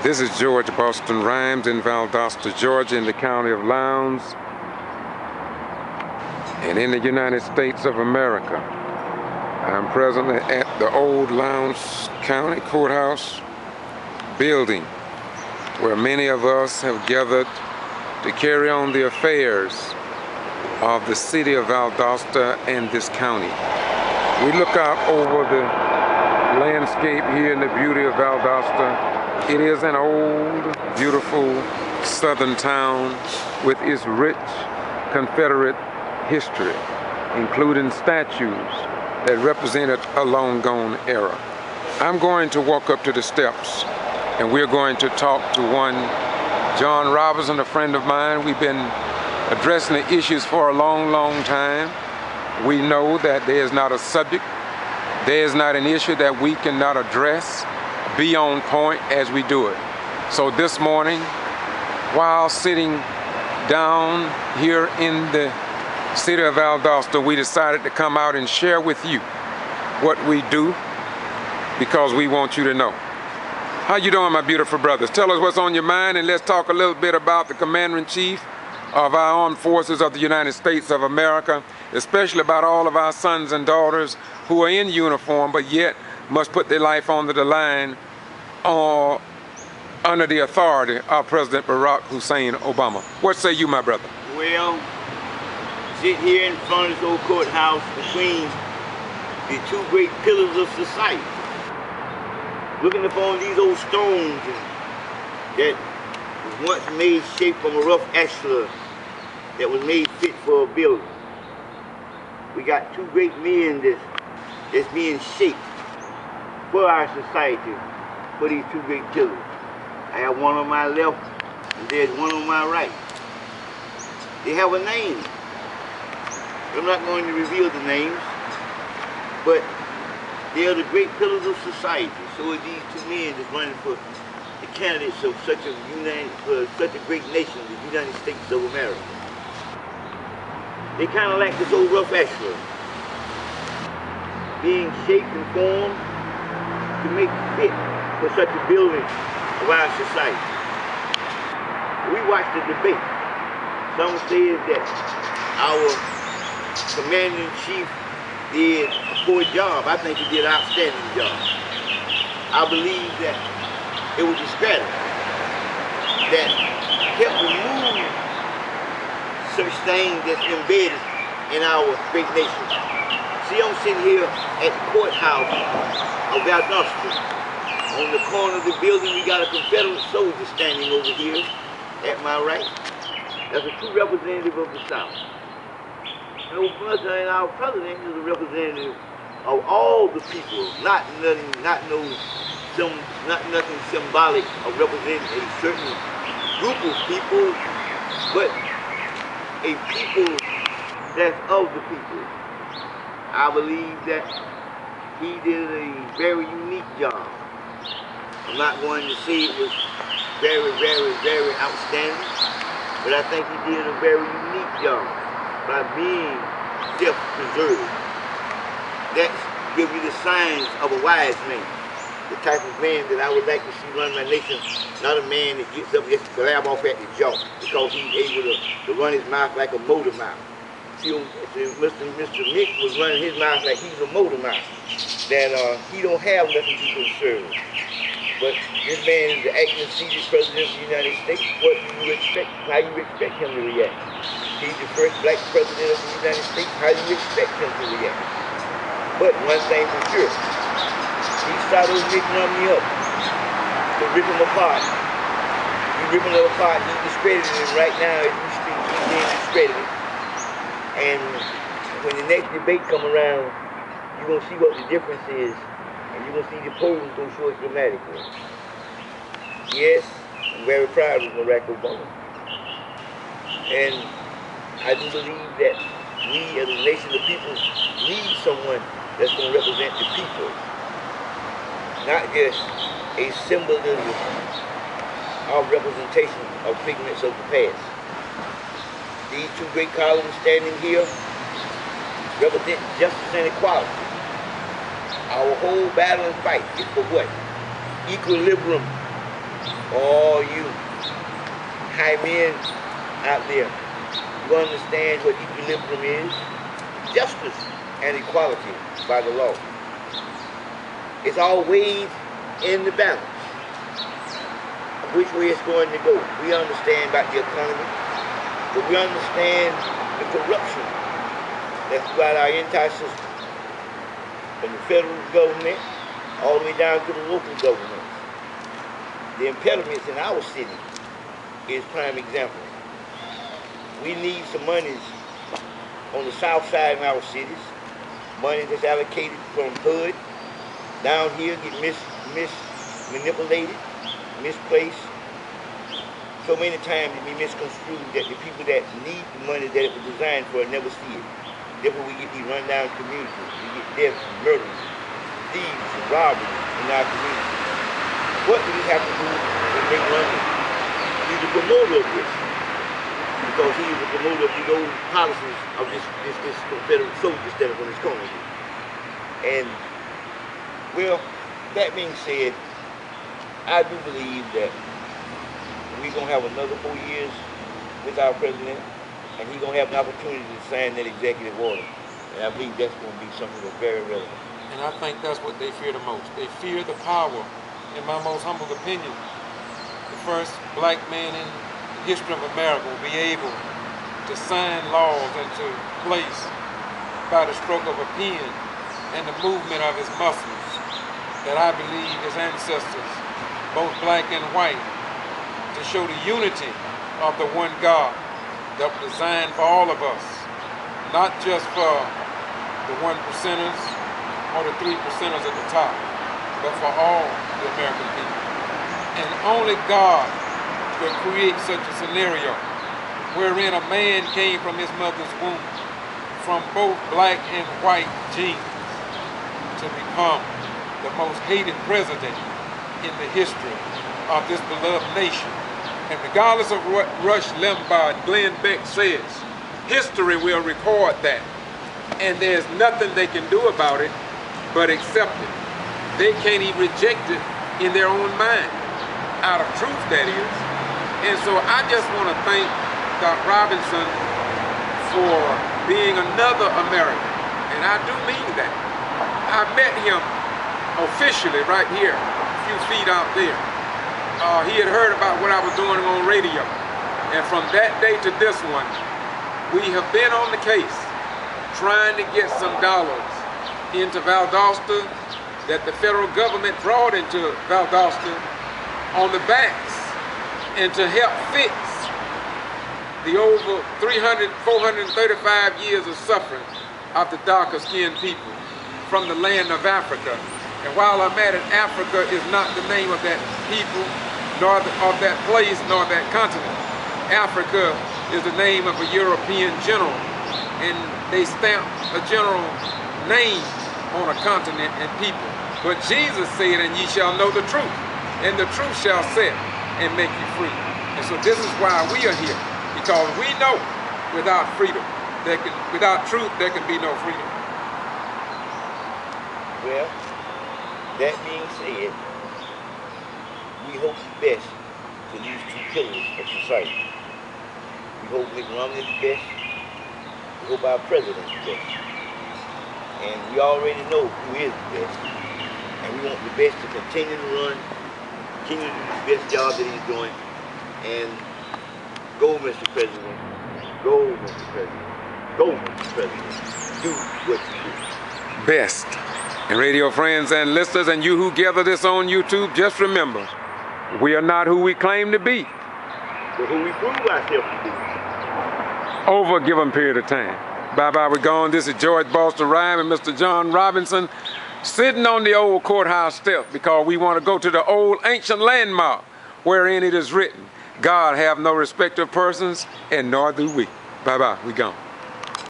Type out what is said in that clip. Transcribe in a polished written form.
This is George Boston Rhymes in Valdosta, Georgia, in the county of Lowndes, and in the United States of America. I'm presently at the old Lowndes County Courthouse building, where many of us have gathered to carry on the affairs of the city of Valdosta and this county. We look out over the landscape here in the beauty of Valdosta. It is an old, beautiful southern town with its rich Confederate history, including statues that represented a long-gone era. I'm going to walk up to the steps, and we're going to talk to one John Robinson, a friend of mine. We've been addressing the issues for a long, long time. We know that there is not a subject, there is not an issue that we cannot address, be on point as we do it. So this morning, while sitting down here in the city of Valdosta, we decided to come out and share with you what we do, because we want you to know. How you doing, my beautiful brothers? Tell us what's on your mind, and let's talk a little bit about the Commander-in-Chief of our armed forces of the United States of America, especially about all of our sons and daughters who are in uniform but yet must put their life on the line under the authority of President Barack Hussein Obama. What say you, my brother? Well, sit here in front of this old courthouse between the two great pillars of society, looking upon these old stones that was once made shape from a rough ashlar that was made fit for a building. We got two great men that's being shaped for our society, for these two great pillars. I have one on my left, and there's one on my right. They have a name. I'm not going to reveal the names, but they are the great pillars of society. So are these two men that's running for the candidates of such a great nation, the United States of America. They kind of like this old rough ashlar, being shaped and formed to make fit for such a building of our society. We watched the debate. Some said that our Commander-in-Chief did a poor job. I think he did an outstanding job. I believe that it was a strategy that helped remove such things that's embedded in our great nation. See, I'm sitting here at the courthouse of Valdosta. On the corner of the building, we got a Confederate soldier standing over here at my right. That's a true representative of the South. And our president is a representative of all the people, not nothing symbolic of representing a certain group of people, but a people that's of the people. I believe that he did a very unique job. I'm not going to say it was very, very, very outstanding, but I think he did a very unique job by being self-preserved. That gives you the signs of a wise man, the type of man that I would like to see run my nation, not a man that gets up and just grab off at the jaw because he's able to run his mouth like a motor mouth. See, Mr. Mitt was running his mouth like he's a motor mouth, that he don't have nothing to conserve. But this man is the acting seated president of the United States. What do you expect? How you expect him to react? He's the first black president of the United States. How do you expect him to react? But one thing for sure, he started Mitt Romney up to rip him apart. He ripping him apart. He's discrediting him right now as we speak. He's being discredited. And when the next debate come around, you're gonna see what the difference is. And you're going to see the polls go show it dramatically. Yes, I'm very proud of Barack Obama. And I do believe that we as a nation of people need someone that's going to represent the people. Not just a symbolism of representation of figments of the past. These two great columns standing here represent justice and equality. Our whole battle and fight is for what? Equilibrium all you high men out there, you understand what equilibrium is? Justice and equality by the law. It's always in the balance of which way it's going to go. We understand about the economy, but we understand the corruption that's throughout our entire system, from the federal government all the way down to the local governments. The impediments in our city is prime example. We need some monies on the south side in our cities, money that's allocated from HUD down here get manipulated, misplaced. So many times it be misconstrued that the people that need the money that it was designed for never see it. Therefore we get these rundown communities. We get deaths, murders, thieves, and robberies in our communities. What do we have to do with Mitt Romney? He's the promoter of this. Because he is the promoter of these old policies of this Confederate soldier standing on his corner here. And, well, that being said, I do believe that we're going to have another 4 years with our president, and he's going to have an opportunity to sign that executive order. And I believe that's going to be something that's very relevant. And I think that's what they fear the most. They fear the power, in my most humble opinion. The first black man in the history of America will be able to sign laws into place by the stroke of a pen and the movement of his muscles that I believe his ancestors, both black and white, to show the unity of the one God that was designed for all of us, not just for the 1%ers or the 3%ers at the top, but for all the American people. And only God could create such a scenario wherein a man came from his mother's womb, from both black and white genes, to become the most hated president in the history of this beloved nation. And regardless of what Rush Limbaugh and Glenn Beck says, history will record that. And there's nothing they can do about it but accept it. They can't even reject it in their own mind, out of truth, that is. And so I just want to thank Dr. Robinson for being another American. And I do mean that. I met him officially right here, a few feet out there. He had heard about what I was doing on radio. And from that day to this one, we have been on the case trying to get some dollars into Valdosta that the federal government brought into Valdosta on the backs and to help fix the over 435 years of suffering of the darker skinned people from the land of Africa. And while I'm at it, Africa is not the name of that people, nor of that place, nor that continent. Africa is the name of a European general, and they stamp a general name on a continent and people. But Jesus said, and ye shall know the truth, and the truth shall set and make you free. And so this is why we are here, because we know without freedom, without truth, there can be no freedom. Well, that being said, we hope the best for these two pillars of society. We hope Mitt Romney is the best. We hope our president is the best. And we already know who is the best. And we want the best to continue to run, continue to do the best job that he's doing. And go, Mr. President. Go, Mr. President. Go, Mr. President. Do what you do. Best. And radio friends and listeners, and you who gather this on YouTube, just remember, we are not who we claim to be, but who we prove ourselves to be. Over a given period of time. Bye-bye, we're gone. This is George Boston Rhyme and Mr. John Robinson sitting on the old courthouse step because we want to go to the old ancient landmark wherein it is written, God have no respect of persons, and nor do we. Bye-bye, we gone.